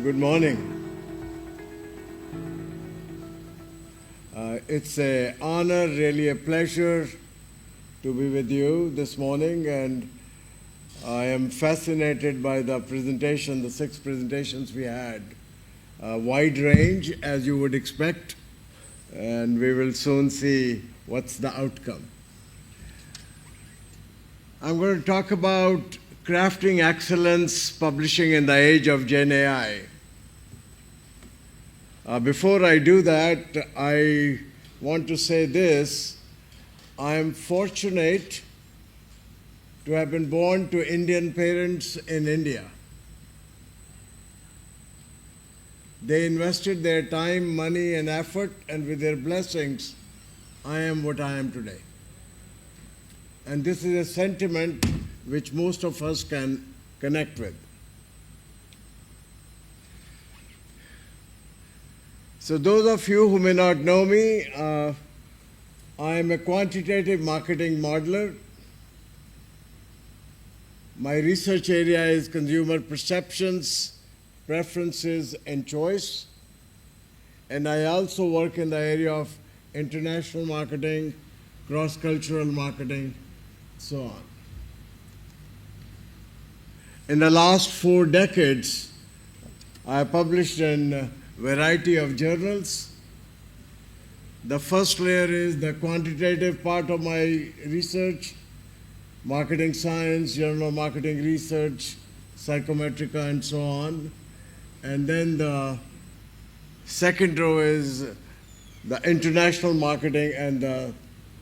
Good morning. It's an honor, really a pleasure to be with you this morning, and I am fascinated by the presentation, the 6 presentations we had. A wide range, as you would expect, and we will soon see what's the outcome. I'm going to talk about crafting excellence publishing in the age of Gen AI. Before I do that, I want to say this. I am fortunate to have been born to Indian parents in India. They invested their time, money, and effort, and with their blessings, I am what I am today. And this is a sentiment which most of us can connect with. So those of you who may not know me, I am a quantitative marketing modeler. My research area is consumer perceptions, preferences, and choice. And I also work in the area of international marketing, cross-cultural marketing, so on. In the last 4 decades, I published in a variety of journals. The first layer is the quantitative part of my research, marketing science, journal of marketing research, psychometrica, and so on. And then the second row is the international marketing and the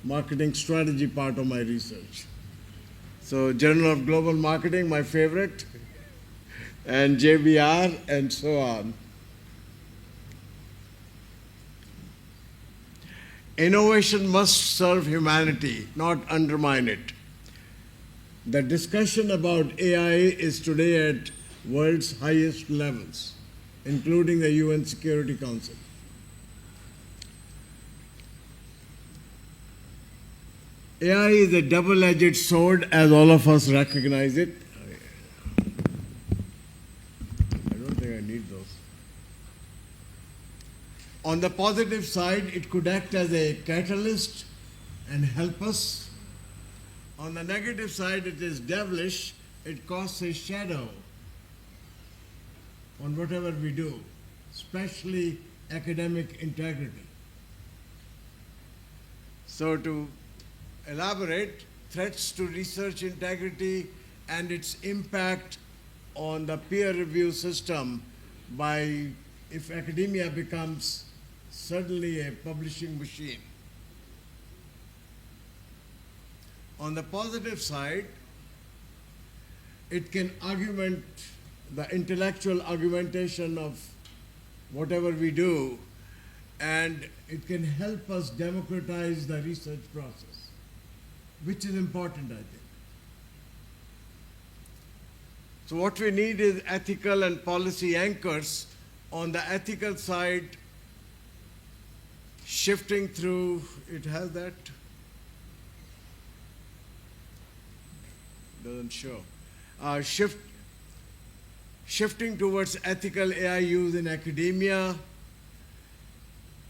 marketing strategy part of my research. So Journal of Global Marketing, my favorite, and JBR, and so on. Innovation must serve humanity, not undermine it. The discussion about AI is today at world's highest levels, including the UN Security Council. AI is a double-edged sword, as all of us recognize it. I don't think I need those. On the positive side, it could act as a catalyst and help us. On the negative side, it is devilish. It casts a shadow on whatever we do, especially academic integrity. So to elaborate, threats to research integrity and its impact on the peer review system if academia becomes suddenly a publishing machine. On the positive side, it can augment the intellectual argumentation of whatever we do, and it can help us democratize the research process, which is important, I think. So what we need is ethical and policy anchors. On the ethical side, shifting through, it has that? Doesn't show. Shifting towards ethical AI use in academia,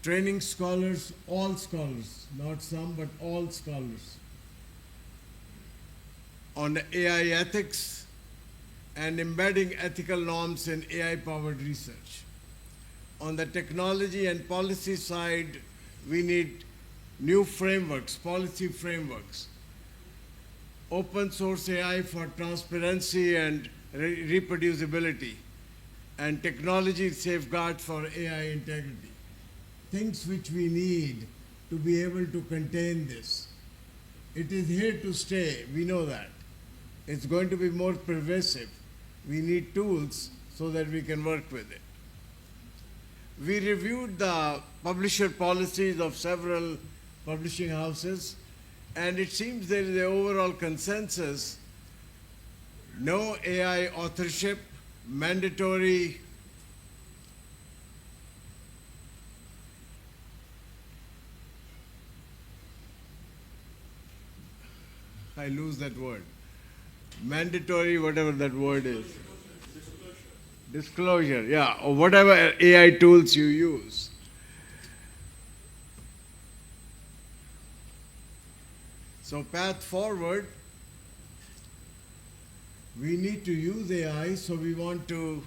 training scholars, all scholars, not some, but all scholars, on AI ethics and embedding ethical norms in AI-powered research. On the technology and policy side, we need new frameworks, policy frameworks. Open source AI for transparency and reproducibility, and technology safeguards for AI integrity. Things which we need to be able to contain this. It is here to stay, we know that. It's going to be more pervasive. We need tools so that we can work with it. We reviewed the publisher policies of several publishing houses, and it seems there is an overall consensus: no AI authorship, mandatory I lose that word. Mandatory, whatever that word is. Disclosure, yeah, or whatever AI tools you use. So path forward, we need to use AI, so we want to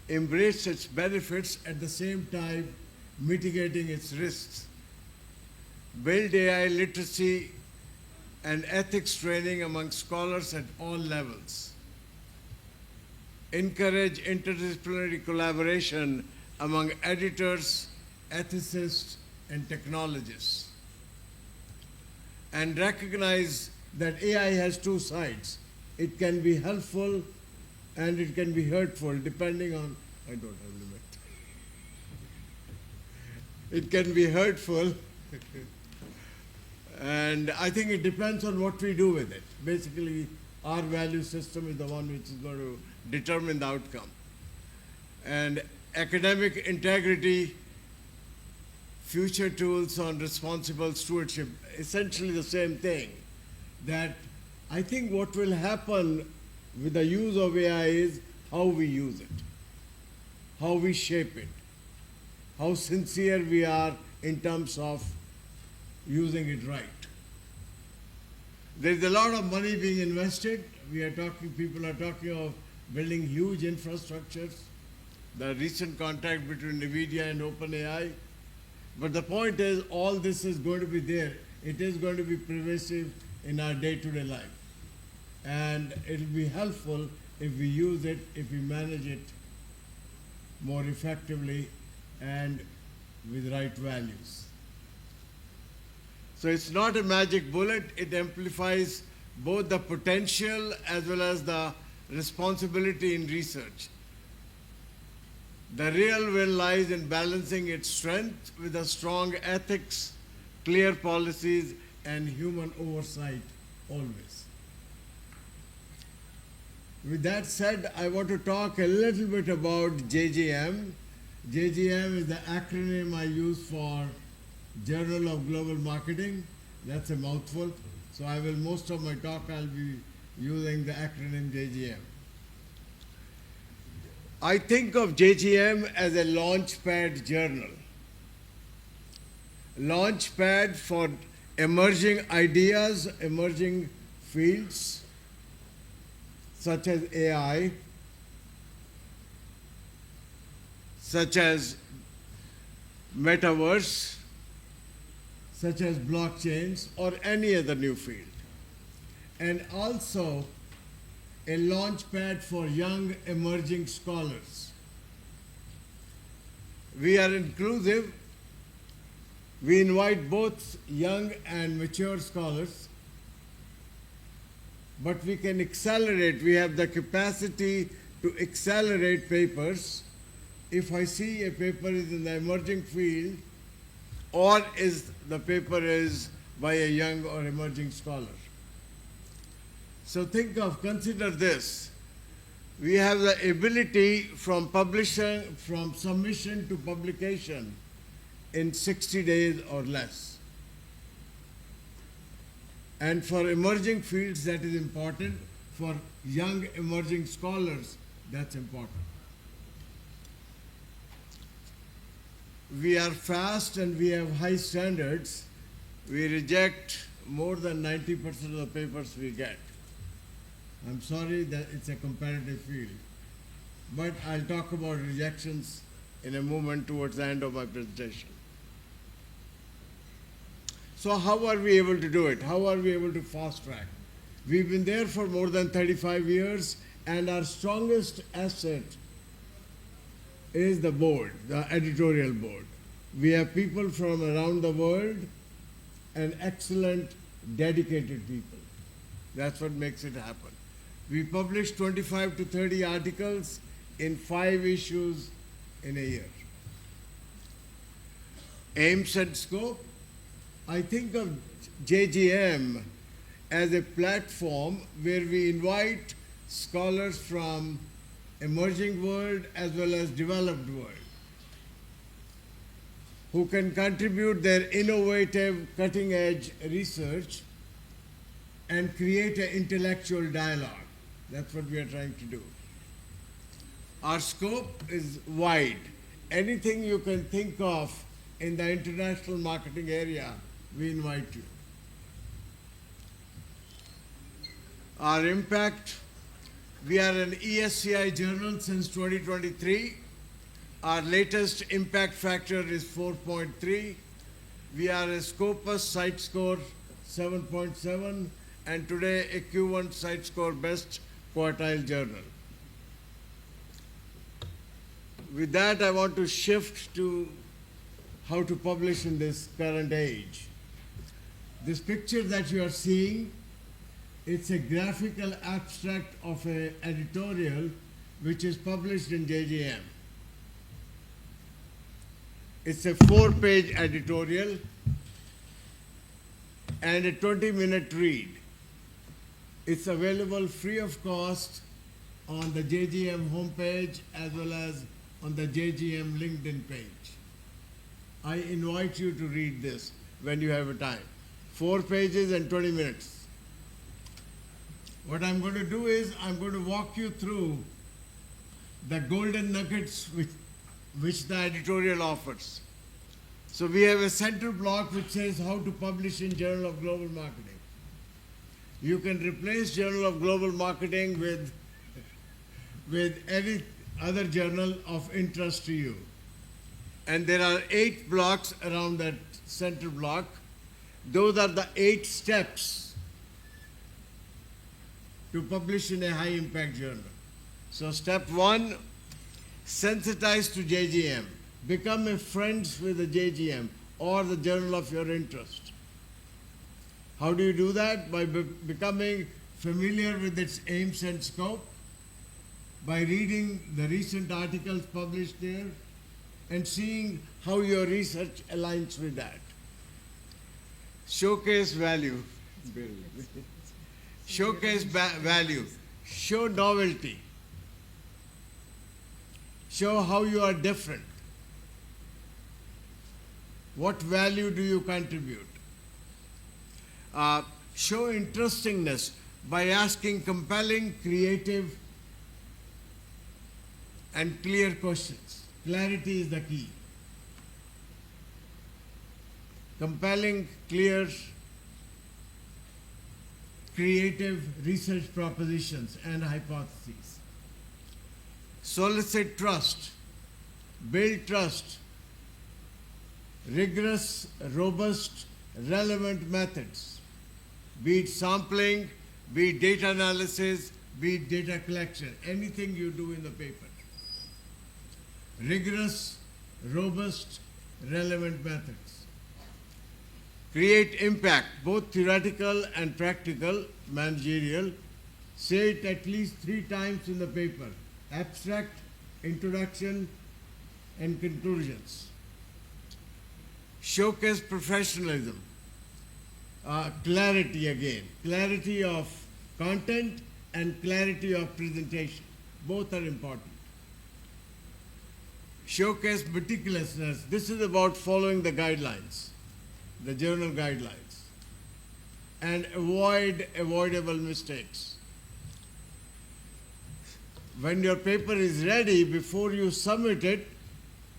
embrace its benefits at the same time mitigating its risks. Build AI literacy and ethics training among scholars at all levels. Encourage interdisciplinary collaboration among editors, ethicists, and technologists. And recognize that AI has two sides. It can be helpful and it can be hurtful depending on, I don't have limit. It can be hurtful and I think it depends on what we do with it. Basically, our value system is the one which is going to determine the outcome. And academic integrity, future tools on responsible stewardship, essentially the same thing. That I think what will happen with the use of AI is how we use it, how we shape it, how sincere we are in terms of using it right. There's a lot of money being invested. People are talking of building huge infrastructures, the recent contract between NVIDIA and OpenAI. But the point is, all this is going to be there. It is going to be pervasive in our day-to-day life. And it'll be helpful if we use it, if we manage it more effectively and with right values. So it's not a magic bullet. It amplifies both the potential as well as the responsibility in research. The real will lies in balancing its strength with a strong ethics, clear policies, and human oversight always. With that said, I want to talk a little bit about JGM. JGM is the acronym I use for Journal of Global Marketing. That's a mouthful. So most of my talk I'll be using the acronym JGM. I think of JGM as a launchpad journal. Launchpad for emerging ideas, emerging fields, such as AI, such as metaverse, such as blockchains, or any other new field. And also a launchpad for young emerging scholars. We are inclusive. We invite both young and mature scholars, but we can accelerate. We have the capacity to accelerate papers. If I see a paper is in the emerging field, or the paper is by a young or emerging scholar. So consider this. We have the ability from submission to publication in 60 days or less. And for emerging fields, that is important. For young emerging scholars, that's important. We are fast and we have high standards. We reject more than 90% of the papers we get. I'm sorry that it's a competitive field. But I'll talk about rejections in a moment towards the end of my presentation. So how are we able to do it? How are we able to fast track? We've been there for more than 35 years, and our strongest asset is the board, the editorial board. We have people from around the world and excellent, dedicated people. That's what makes it happen. We publish 25 to 30 articles in 5 issues in a year. Aims and scope. I think of JGM as a platform where we invite scholars from emerging world as well as developed world who can contribute their innovative, cutting-edge research and create an intellectual dialogue. That's what we are trying to do. Our scope is wide. Anything you can think of in the international marketing area, we invite you. Our impact, we are an ESCI journal since 2023. Our latest impact factor is 4.3. We are a Scopus site score 7.7, and today a Q1 site score best quartile journal. With that, I want to shift to how to publish in this current age. This picture that you are seeing, it's a graphical abstract of an editorial which is published in JGM. It's a 4-page editorial and a 20-minute read. It's available free of cost on the JGM homepage as well as on the JGM LinkedIn page. I invite you to read this when you have a time. 4 pages and 20 minutes. What I'm going to do is I'm going to walk you through the golden nuggets which the editorial offers. So we have a center block which says how to publish in Journal of Global Marketing. You can replace Journal of Global Marketing with any other journal of interest to you. And there are 8 blocks around that center block. Those are the 8 steps to publish in a high impact journal. So step 1, sensitize to JGM. Become a friend with the JGM or the journal of your interest. How do you do that? By becoming familiar with its aims and scope, by reading the recent articles published there, and seeing how your research aligns with that. Showcase value. Showcase value. Show novelty. Show how you are different. What value do you contribute? Show interestingness by asking compelling, creative, and clear questions. Clarity is the key. Compelling, clear, creative research propositions and hypotheses. Solicit trust. Build trust. Rigorous, robust, relevant methods. Be it sampling, be it data analysis, be it data collection, anything you do in the paper. Rigorous, robust, relevant methods. Create impact, both theoretical and practical, managerial. Say it at least 3 times in the paper. Abstract, introduction, and conclusions. Showcase professionalism. Clarity again. Clarity of content and clarity of presentation. Both are important. Showcase meticulousness. This is about following the guidelines, the journal guidelines, and avoid avoidable mistakes. When your paper is ready, before you submit it,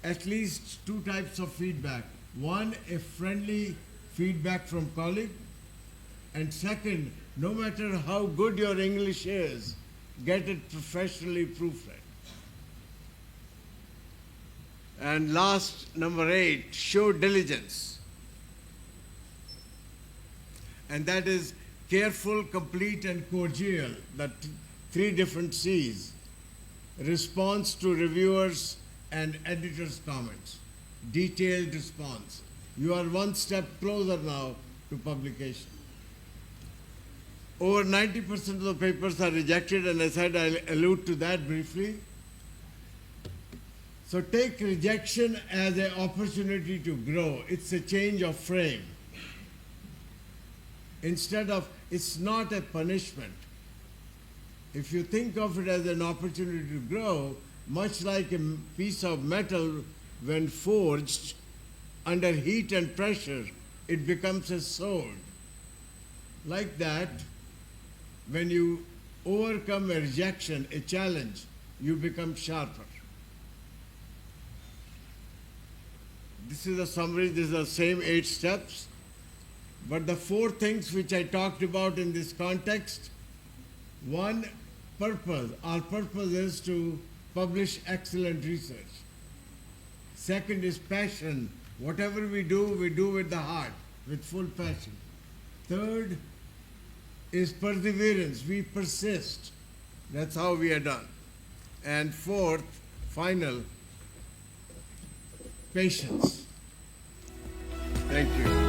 at least 2 types of feedback. One, a friendly feedback from colleague, and second, no matter how good your English is, get it professionally proofread. And last, number 8, show diligence. And that is careful, complete, and cordial, the 3 different C's. Response to reviewers and editors' comments. Detailed response. You are 1 step closer now to publication. Over 90% of the papers are rejected, and I said I'll allude to that briefly. So take rejection as an opportunity to grow. It's a change of frame. Instead of, it's not a punishment. If you think of it as an opportunity to grow, much like a piece of metal, when forged under heat and pressure, it becomes a sword. Like that, when you overcome a rejection, a challenge, you become sharper. This is a summary. These are the same 8 steps. But the 4 things which I talked about in this context, one, purpose. Our purpose is to publish excellent research. Second is passion. Whatever we do with the heart, with full passion. Third is perseverance. We persist. That's how we are done. And fourth, final, patience. Thank you.